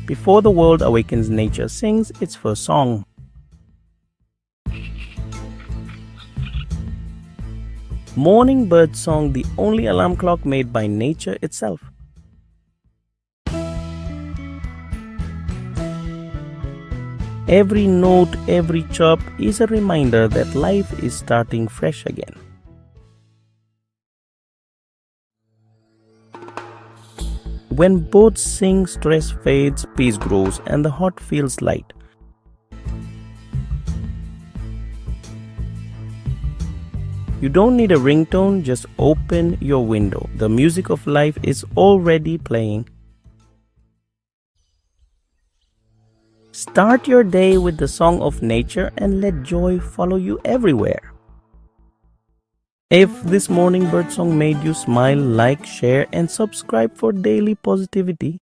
before the world awakens, nature sings its first song. Morning birdsong, the only alarm clock made by nature itself. Every note, every chirp is a reminder that life is starting fresh again. When birds sing, stress fades, peace grows, and the heart feels light. You don't need a ringtone, just open your window. The music of life is already playing. Start your day with the song of nature and let joy follow you everywhere. If this morning birdsong made you smile, like, share, and subscribe for daily positivity.